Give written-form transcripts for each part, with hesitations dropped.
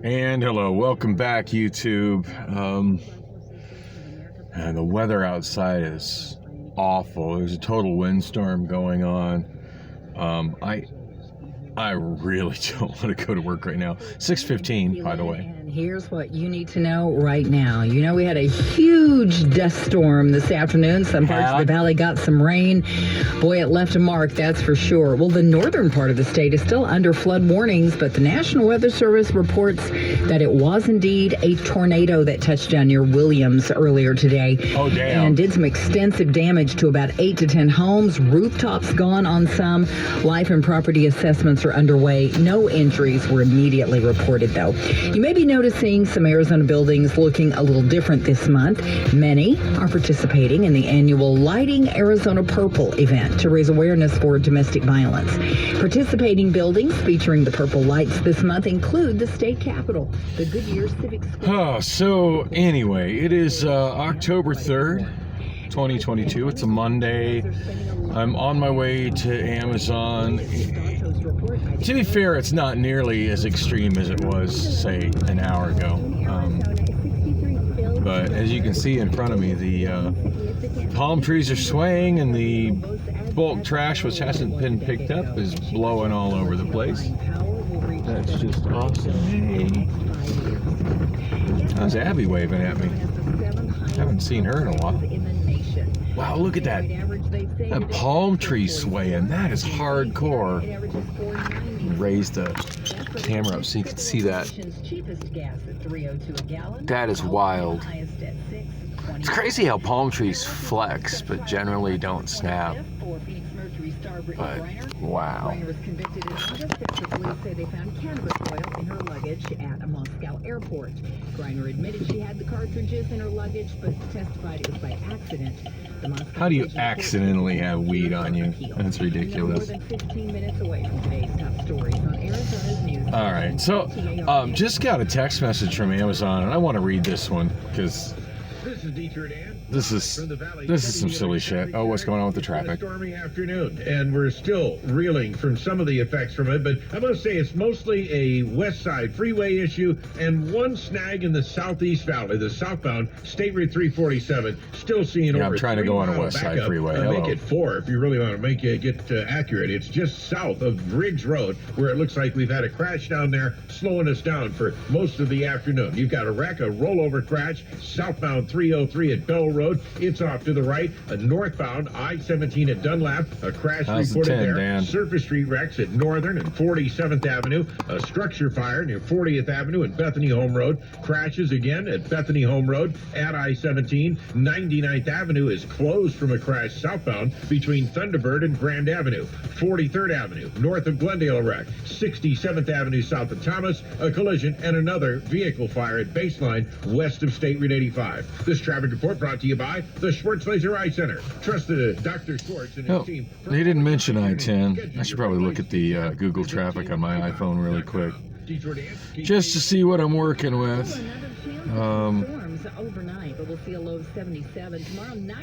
And hello, welcome back, YouTube. And the weather outside is awful. There's a total windstorm going on. I really don't want to go to work right now. 6:15, by the way. And here's what you need to know right now. You know, we had a huge dust storm this afternoon. Some parts of the valley got some rain. Boy, it left a mark, that's for sure. Well, the northern part of the state is still under flood warnings, but the National Weather Service reports that it was indeed a tornado that touched down near Williams earlier today. Oh, damn. And did some extensive damage to about 8 to 10 homes. Rooftops gone on some. Life and property assessments are underway. No injuries were immediately reported, though. You may be noticing some Arizona buildings looking a little different this month. Many are participating in the annual Lighting Arizona Purple event to raise awareness for domestic violence. Participating buildings featuring the purple lights this month include the state capitol, the Goodyear Civic Square. So anyway, it is October 3rd, 2022. It's a Monday. I'm on my way to Amazon. To be fair, it's not nearly as extreme as it was, say, an hour ago. But as you can see in front of me, the palm trees are swaying and the bulk trash, which hasn't been picked up, is blowing all over the place. That's just awesome. Hey. How's Abby waving at me? Haven't seen her in a while. Wow, look at that. That palm tree swaying. That is hardcore. Raise the camera up so you can see that. That is wild. It's crazy how palm trees flex, but generally don't snap. But wow. Was convicted in August after police say they found cannabis oil in her luggage at a Moscow airport. Griner admitted she had the cartridges in her luggage, but testified it was by accident. How do you accidentally have weed on you? That's ridiculous. More than 15 minutes away from today's top stories on Arizona's news. All right, so just got a text message from Amazon, and I want to read this one because this is some silly shit. Oh, what's going on with the traffic? Stormy afternoon, and we're still reeling from some of the effects from it, but I must say it's mostly a west side freeway issue and one snag in the southeast valley, the southbound State Route 347. Still seeing over. I'm trying to go on a west side freeway. Make it 4 if you really want to make it get accurate. It's just south of Riggs Road where it looks like we've had a crash down there, slowing us down for most of the afternoon. You've got a wreck, a rollover crash, southbound 303 at Bell Road. It's off to the right. A northbound I-17 at Dunlap. A crash reported there. Dan. Surface Street wrecks at Northern and 47th Avenue. A structure fire near 40th Avenue and Bethany Home Road. Crashes again at Bethany Home Road at I-17. 99th Avenue is closed from a crash southbound between Thunderbird and Grand Avenue. 43rd Avenue north of Glendale, a wreck. 67th Avenue south of Thomas, a collision and another vehicle fire at Baseline west of State Route 85. This traffic report brought to you by the Schwartz Laser Eye Center. Trusted Dr. Schwartz and his team. They didn't mention I-10. I should probably look at the Google traffic on my iPhone really quick, just to see what I'm working with.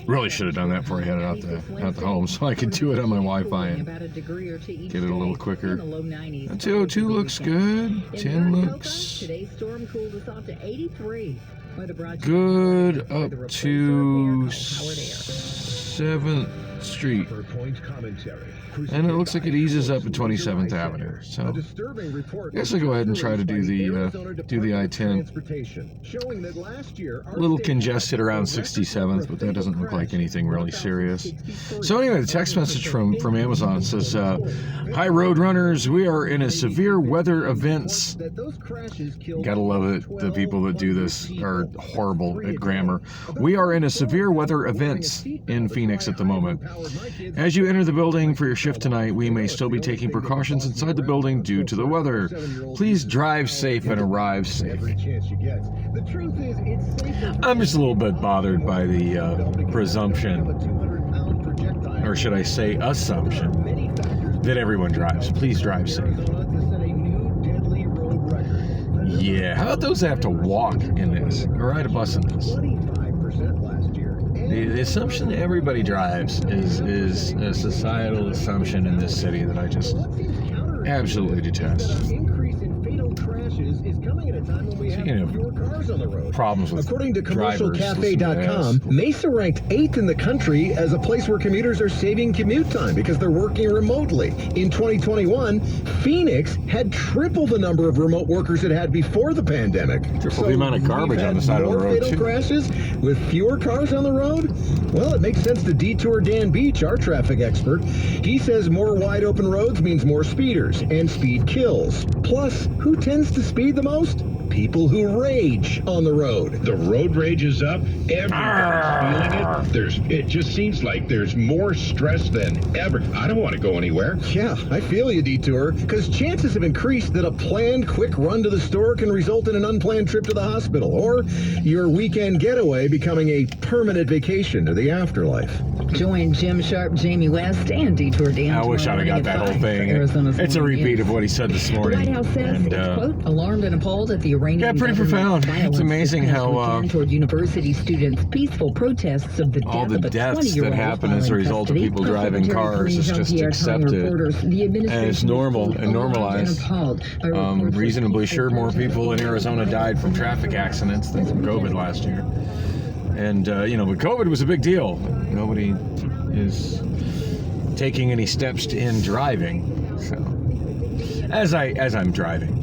Really should have done that before I headed out the home, so I could do it on my Wi-Fi and get it a little quicker. 202 looks good. 10 looks good up to 7th Street. And it looks like it eases up at 27th Avenue. So I guess I'll go ahead and try to do the I-10. A little congested around 67th, but that doesn't look like anything really serious. So anyway, the text message from Amazon says, "Hi road runners, we are in a severe weather events." Gotta love it. The people that do this are horrible at grammar. "We are in a severe weather events in Phoenix at the moment. As you enter the building for your shift tonight, we may still be taking precautions inside the building due to the weather. Please drive safe and arrive safe." I'm just a little bit bothered by the presumption, or should I say assumption, that everyone drives. Please drive safe. Yeah, how about those that have to walk in this or ride a bus in this? The assumption that everybody drives is a societal assumption in this city that I just absolutely detest. problems with According to drivers. CommercialCafe.com, Mesa ranked 8th in the country as a place where commuters are saving commute time because they're working remotely. In 2021, Phoenix had triple the number of remote workers it had before the pandemic. Triple the amount of garbage on the side of the road, fatal too. crashes with fewer cars on the road? Well, it makes sense to detour Dan Beach, our traffic expert. He says more wide open roads means more speeders, and speed kills. Plus, who tends to speed the most? People who rage on the road. The road rage is up. Everybody's feeling it. It just seems like there's more stress than ever. I don't want to go anywhere. Yeah, I feel you, Detour, because chances have increased that a planned quick run to the store can result in an unplanned trip to the hospital, or your weekend getaway becoming a permanent vacation to the afterlife. Join Jim Sharp, Jamie West, and Detour Dan. I wish I'd have got that whole thing. It's a repeat of what he said this The morning. White House says And, it's, quote, alarmed and appalled at the Iranian yeah, pretty government's profound. violence It's amazing this past how, weekend toward university students' peaceful protests of the death all the of a deaths 20-year-old that happen while as a in result of custody. people Press driving Secretary cars is Karine just Jean-Pierre telling accepted. reporters the administration And it's normal is and alarmed normalized. appalled by reports of Reasonably peaceful sure more protests people in of Arizona died from traffic accidents than from COVID last year. And, but COVID was a big deal. Nobody is taking any steps to end driving. So, as I'm driving,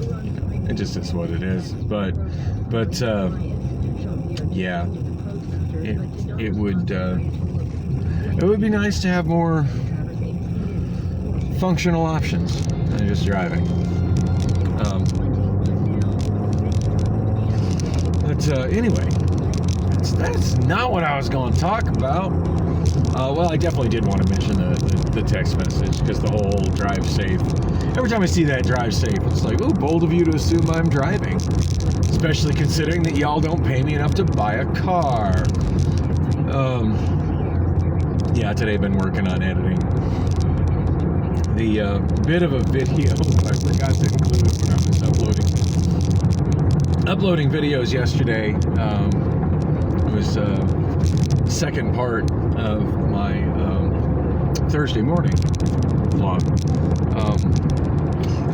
it just is what it is. But yeah, it would be nice to have more functional options than just driving. Anyway, that's not what I was going to talk about. Well, I definitely did want to mention the text message, because the whole drive safe. Every time I see that drive safe, it's like, oh, bold of you to assume I'm driving. Especially considering that y'all don't pay me enough to buy a car. Yeah, today I've been working on editing the bit of a video I forgot to include when I was uploading videos yesterday. It was second part of my Thursday morning vlog.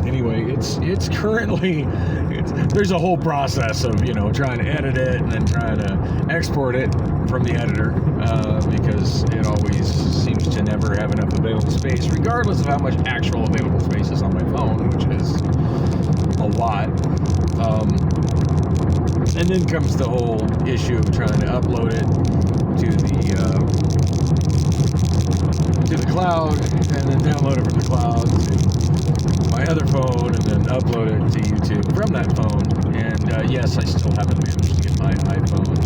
Anyway, it's currently there's a whole process of trying to edit it and then trying to export it from the editor, because it always seems to never have enough available space, regardless of how much actual available space is on my phone, which is a lot. And then comes the whole issue of trying to upload it to the cloud, and then download it from the cloud to my other phone, and then upload it to YouTube from that phone. And yes, I still haven't managed to get my iPhone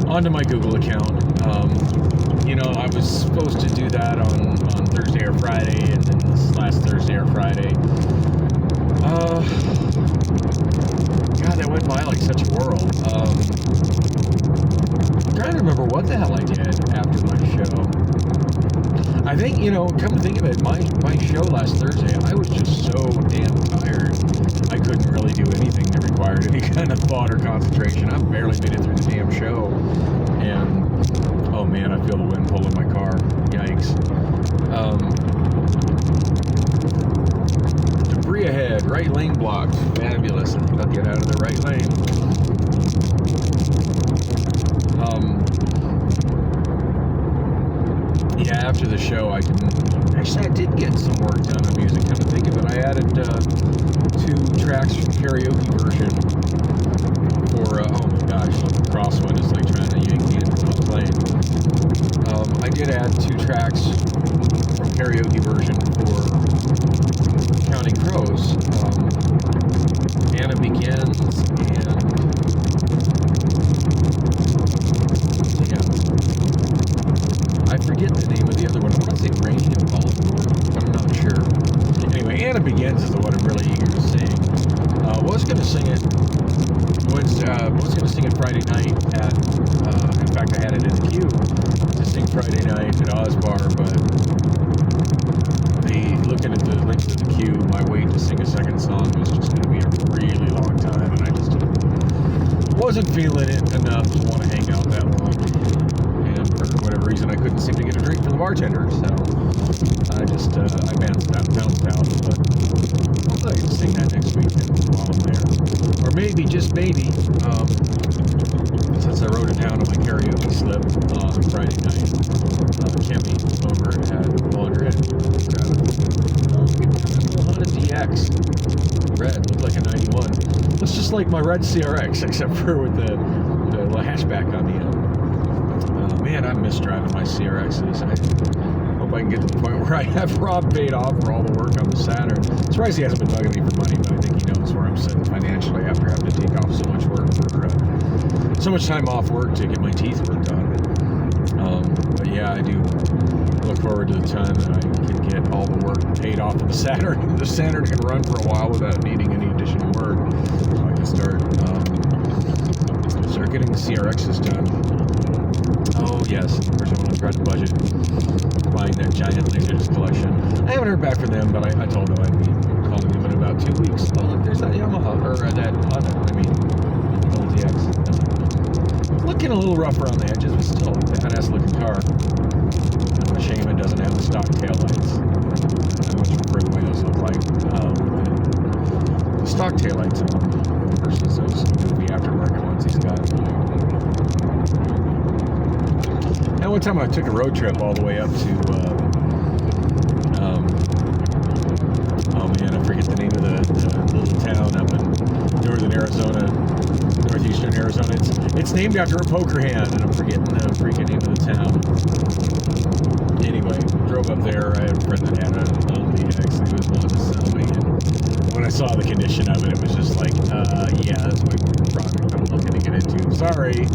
onto my Google account. I was supposed to do that on Thursday or Friday, and then this last Thursday or Friday. God, that went by like such a whirl. I'm trying to remember what the hell I did after my show. I think, come to think of it, my show last Thursday, I was just so damn tired. I couldn't really do anything that required any kind of thought or concentration. I barely made it through the damn show. And, oh man, I feel the wind pulling my car. Yikes. Debris ahead, right lane blocked. Fabulous. I think I'll get out of the right lane. Yeah, after the show, I did get some work done on music. Come to think of it, I added 2 tracks from karaoke version for, oh my gosh, Crosswind is like trying to yank me into what's playing. I did add 2 tracks from karaoke version for Counting Crows. Anna Begins and I forget the name of the other one. I want to say Rainy in Baltimore, but I'm not sure. Anyway, Anna Begins is the one I'm really eager to sing. Was going to sing it Friday night at, in fact, I had it in the queue to sing Friday night at Osbar, but looking at the length of the queue, my wait to sing a second song was just going to be a really long time, and I just wasn't feeling it enough to want to hang out that long. And for whatever reason, I couldn't seem to get a drink from the bartender, so I bounced out. But I'll go ahead and sing that next week while I'm there. maybe, just maybe, since I wrote it down on my karaoke slip on Friday night, Kimmy over at Laundry grabbed a little Honda DX. Red, looked like a 91. Looks just like my red CRX, except for with the hatchback on the end. Man, I miss driving my CRXs. I hope I can get to the point where I have Rob paid off for all the work on the Saturn. I'm surprised he hasn't been bugging me for money, but I think he knows where I'm sitting financially after having to take off so much work for so much time off work to get my teeth worked on. But yeah, I do look forward to the time that I can get all the work paid off of the Saturn. The Saturn can run for a while without needing any additional work. So I can start getting the CRXs done. Oh yes, of course I want to try to budget buying that giant Laserdisc collection. I haven't heard back from them, but I told them I'd be calling them in about 2 weeks. Oh look, there's that Yamaha, or that Honda, old DX. Looking a little rough around the edges, but still a badass looking car. Kind of a shame it doesn't have the stock taillights. I much prefer the way those look like with the stock taillights on them versus those goofy aftermarket ones he's got. And one time I took a road trip all the way up to, oh man, I forget the name of the little town up in northern Arizona, northeastern Arizona. It's named after a poker hand, and I'm forgetting the freaking name of the town. Anyway, drove up there. I had a friend that had a little DX that he was willing to sell me, and when I saw the condition of it, it was just like, yeah, that's my product I'm looking to get into. Sorry.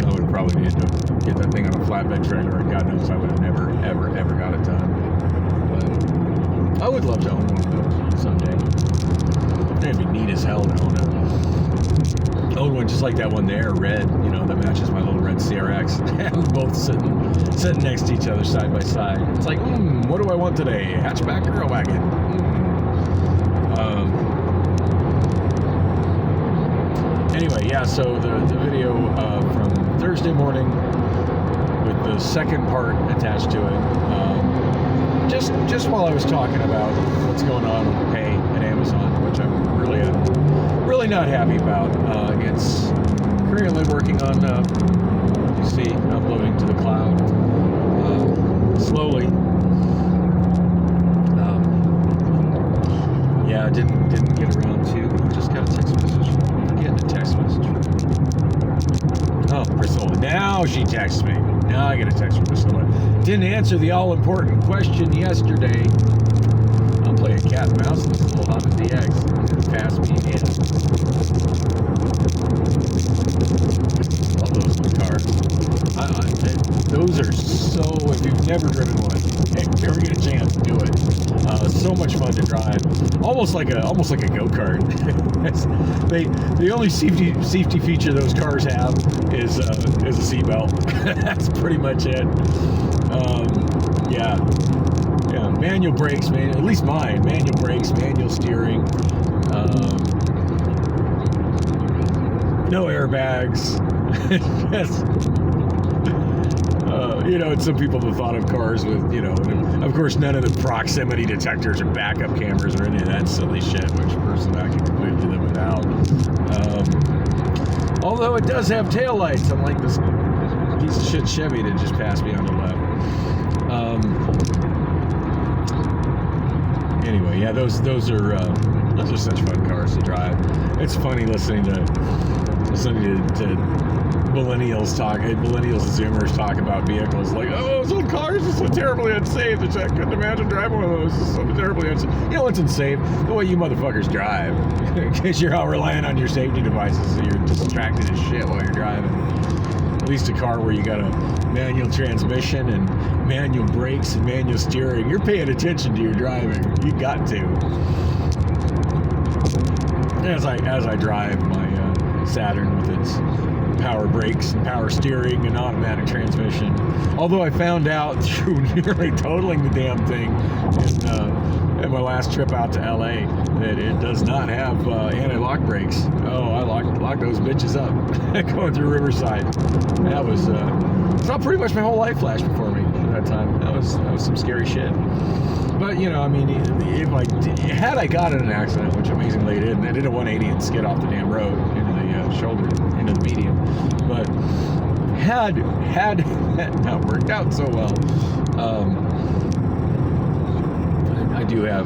I would have probably needed to get that thing on a flatbed trailer, and God knows I would have never, ever got it done. But I would love to own one of those someday. It'd be neat as hell to own one just like that one there, red, that matches my little red CRX. Have them both sitting next to each other side by side. It's like, what do I want today? Hatchback or a wagon? Anyway, yeah, so the video from Thursday morning with the second part attached to it, just while I was talking about what's going on with pay at Amazon, which I'm really not happy about. It's currently working on, you see, uploading to the cloud slowly. Yeah, I didn't get around to. Just got a text message. Getting a text message. Oh, Priscilla. Now she texts me. Now I get a text from Priscilla. Didn't answer the all-important question yesterday. I'm playing cat and mouse with this little Honda DX. Pass me in. Love those little cars. Those are so. If you've never driven one, if you ever get a chance, do it. So much fun to drive. Almost like a go-kart. The only safety feature those cars have is a seatbelt. That's pretty much it. Yeah. Manual brakes, at least mine. Manual brakes, manual steering. No airbags. Yes. And some people have thought of cars with, of course, none of the proximity detectors or backup cameras or any of that silly shit, which personally I can completely live without. Although it does have taillights, unlike this piece of shit Chevy that just passed me on the left. Anyway, yeah, those are such fun cars to drive. It's funny listening to millennials and Zoomers talk about vehicles like, oh, those old cars are so terribly unsafe that I couldn't imagine driving one of those. It's so terribly unsafe. You know what's unsafe? The way you motherfuckers drive. Because you're all relying on your safety devices, so you're distracted as shit while you're driving. At least a car where you got a manual transmission and manual brakes and manual steering. You're paying attention to your driving. You got to. As I drive my Saturn with its power brakes and power steering and automatic transmission. Although I found out through nearly totaling the damn thing in my last trip out to LA that it does not have anti-lock brakes. Oh, I locked those bitches up going through Riverside. That was saw pretty much my whole life flash before me at that time. That was some scary shit. But you know, I mean, had I got in an accident, which amazingly I didn't, I did a 180 and skid off the damn road into the shoulder, into the median. But had that not worked out so well, I do have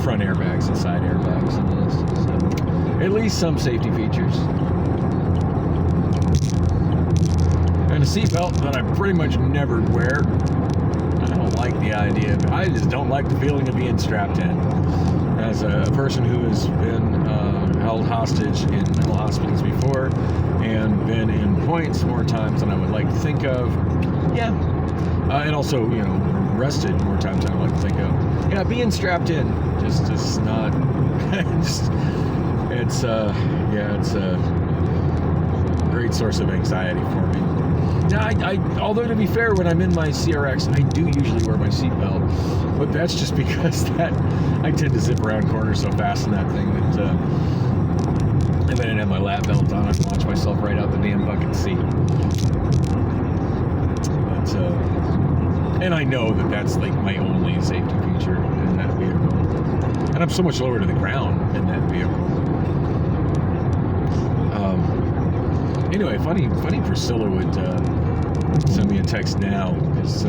front airbags and side airbags in this, so at least some safety features. And a seatbelt that I pretty much never wear. I don't like the idea. I just don't like the feeling of being strapped in. As a person who has been held hostage in mental hospitals before and been in points more times than I would like to think of, yeah. And also, you know, arrested more times than I would like to think of. Yeah, being strapped in just not. It's a great source of anxiety for me. Now, although to be fair, when I'm in my CRX, I do usually wear my seatbelt, but that's just because that I tend to zip around corners so fast in that thing that if I didn't have my lap belt on, I'd launch myself right out the damn bucket seat. But and I know that that's like my only safety feature in that vehicle, and I'm so much lower to the ground in that vehicle. Anyway, funny Priscilla would send me a text now, because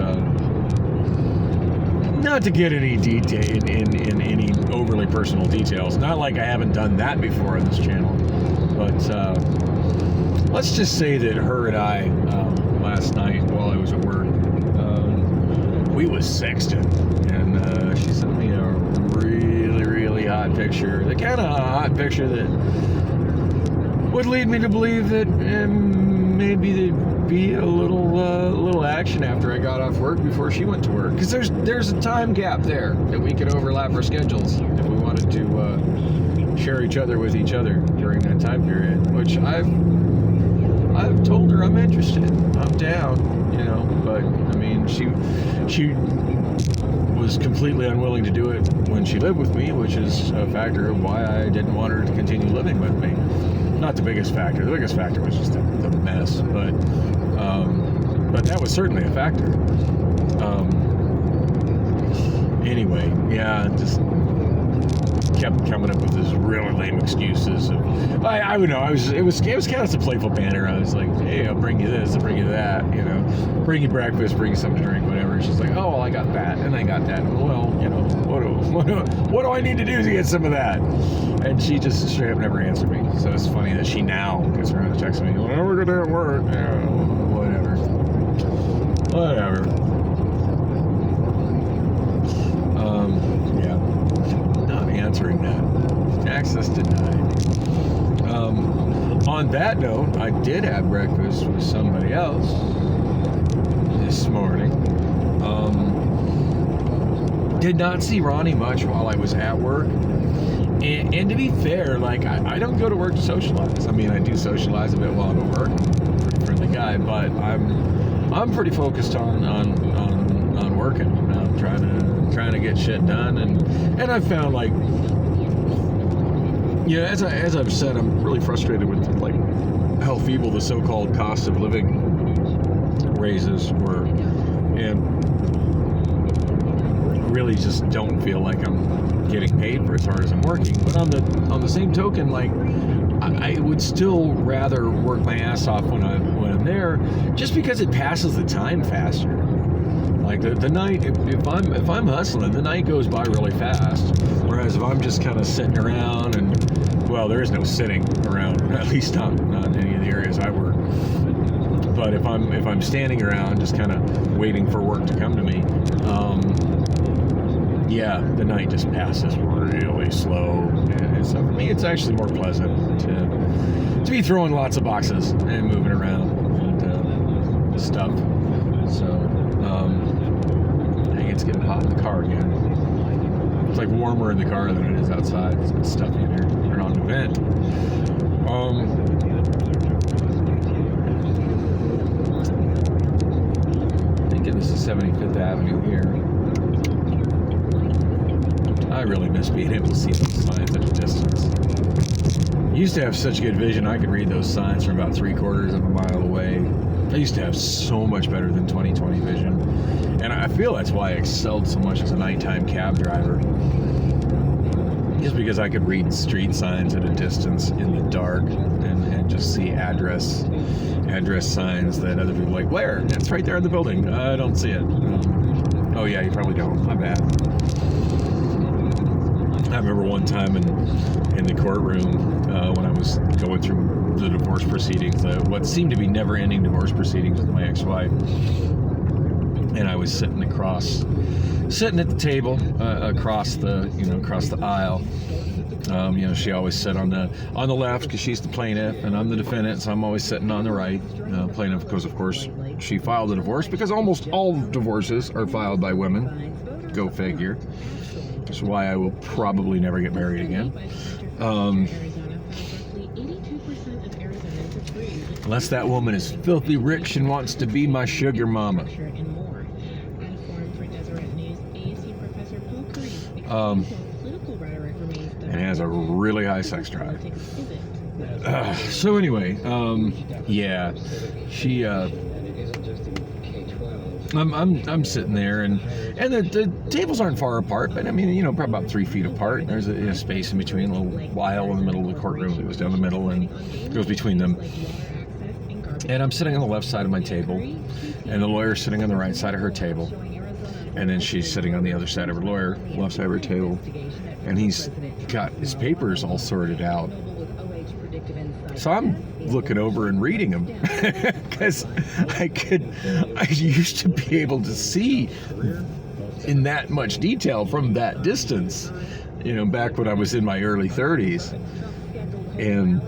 not to get any detail in any overly personal details, not like I haven't done that before on this channel, but let's just say that her and I last night while I was at work, we was sexting, and she sent me a really hot picture, the kind of hot picture that would lead me to believe that maybe there'd be a little action after I got off work before she went to work. Because there's a time gap there that we could overlap our schedules if we wanted to share each other with each other during that time period. Which I've told her I'm interested, I'm down, you know. But I mean, she was completely unwilling to do it when she lived with me, which is a factor of why I didn't want her to continue living with me. Not the biggest factor. The biggest factor was just the mess, but that was certainly a factor. Anyway, yeah, just kept coming up with this really lame excuses. I would know. It was kind of some playful banter. I was like, hey, I'll bring you this, I'll bring you that, you know, bring you breakfast, bring you something to drink, whatever. She's like, oh, well, I got that, and I got that. Well, you know, what do I need to do to get some of that? And she just straight up never answered me. So it's funny that she now gets around to text me, well, we're gonna at work. Yeah, whatever. Yeah, not answering that. Access denied. On that note, I did have breakfast with somebody else this morning. Did not see Ronnie much while I was at work. And to be fair, like, I don't go to work to socialize. I mean, I do socialize a bit while I'm at work. I'm a pretty friendly guy, but I'm pretty focused on working. I'm trying to get shit done, and I've found, like, yeah, as I've said, I'm really frustrated with, like, how feeble the so-called cost of living raises were, and really just don't feel like I'm getting paid for as hard as I'm working. But on the same token, like, I would still rather work my ass off when I'm there, just because it passes the time faster. Like the night, if I'm hustling, the night goes by really fast. Whereas if I'm just kind of sitting around, and well, there is no sitting around, at least not in any of the areas I work. But if I'm standing around, just kind of waiting for work to come to me, yeah, the night just passes really slow. And so for me, it's actually more pleasant to be throwing lots of boxes and moving around and stuff. So, dang, it's getting hot in the car again. It's like warmer in the car than it is outside. It's been stuffy in here. Turn on the vent. I'm thinking this is 75th Avenue here. I really miss being able to see those signs at a distance. I used to have such good vision, I could read those signs from about 3/4 of a mile away. I used to have so much better than 20/20 vision. And I feel that's why I excelled so much as a nighttime cab driver. Just because I could read street signs at a distance in the dark and just see address signs that other people like, where? It's right there in the building. I don't see it. Oh yeah, you probably don't. My bad. I remember one time in the courtroom when I was going through the divorce proceedings, what seemed to be never-ending divorce proceedings with my ex-wife, and I was sitting at the table across the aisle. She always sat on the left because she's the plaintiff and I'm the defendant, so I'm always sitting on the right. Plaintiff, because of course she filed a divorce, because almost all divorces are filed by women. Go figure. Which is why I will probably never get married again. Unless that woman is filthy rich and wants to be my sugar mama. And has a really high sex drive. So anyway, yeah, she. I'm sitting there, and the tables aren't far apart, but I mean, probably about 3 feet apart. There's a space in between, a little aisle in the middle of the courtroom that goes down the middle and goes between them. And I'm sitting on the left side of my table, and the lawyer's sitting on the right side of her table, and then she's sitting on the other side of her left side of her table, and he's got his papers all sorted out. So I'm looking over and reading them because I used to be able to see in that much detail from that distance, back when I was in my early 30s, and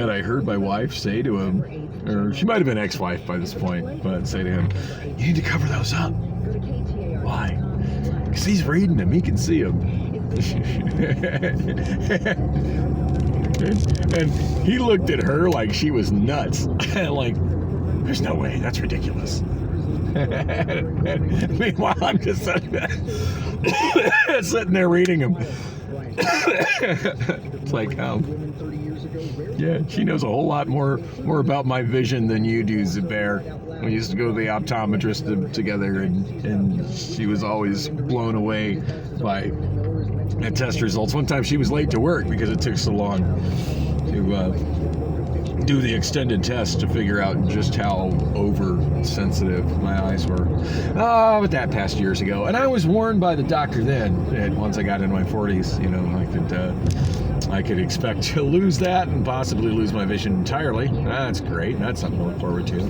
I heard my wife say to him, or she might have been ex-wife by this point, but say to him, "You need to cover those up." Why? Because he's reading them. He can see them. And he looked at her like she was nuts. Like, there's no way. That's ridiculous. Meanwhile, I'm just sitting there reading them. It's like, yeah, she knows a whole lot more about my vision than you do, Zubair. We used to go to the optometrist together, and she was always blown away by the test results. One time she was late to work because it took so long to do the extended test to figure out just how oversensitive my eyes were. But that passed years ago, and I was warned by the doctor then that once I got in my 40s, I could expect to lose that and possibly lose my vision entirely. That's great. That's something to look forward to.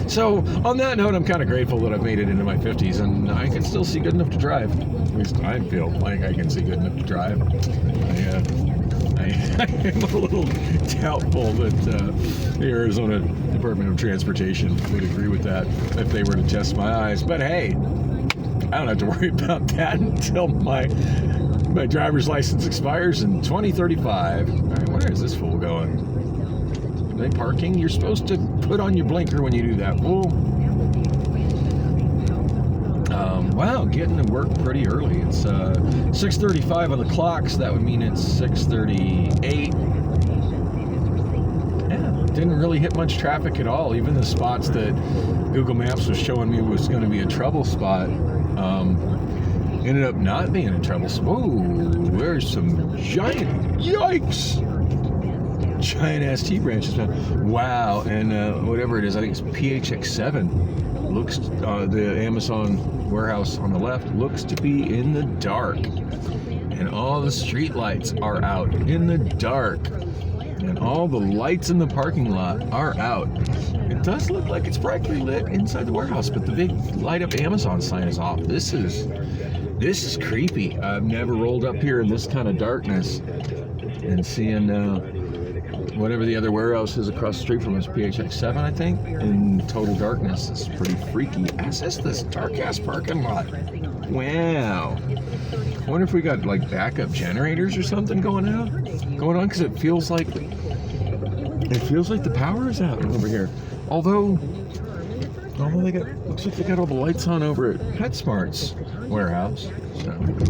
So on that note, I'm kind of grateful that I've made it into my 50s and I can still see good enough to drive. At least I feel like I can see good enough to drive. I am a little doubtful that the Arizona Department of Transportation would agree with that if they were to test my eyes. But hey, I don't have to worry about that until my driver's license expires in 2035. All right, where is this fool going? Are they parking? You're supposed to put on your blinker when you do that, fool. Wow, getting to work pretty early. It's 6:35 on the clock, so that would mean it's 6:38. Yeah, didn't really hit much traffic at all. Even the spots that Google Maps was showing me was going to be a trouble spot, ended up not being a trouble spot. Whoa, there's some giant, yikes! Giant ass T branches, man. Wow, and whatever it is, I think it's PHX7. Looks, the Amazon warehouse on the left looks to be in the dark. And all the street lights are out in the dark. And all the lights in the parking lot are out. It does look like it's brightly lit inside the warehouse, but the big light up Amazon sign is off. This is creepy. I've never rolled up here in this kind of darkness and seeing whatever the other warehouse is across the street from us, PHX7, I think, in total darkness. It's pretty freaky. Access this dark ass parking lot. Wow. I wonder if we got like backup generators or something going on, because it feels like the power is out over here. Although looks like they got all the lights on over at PetSmart's warehouse. So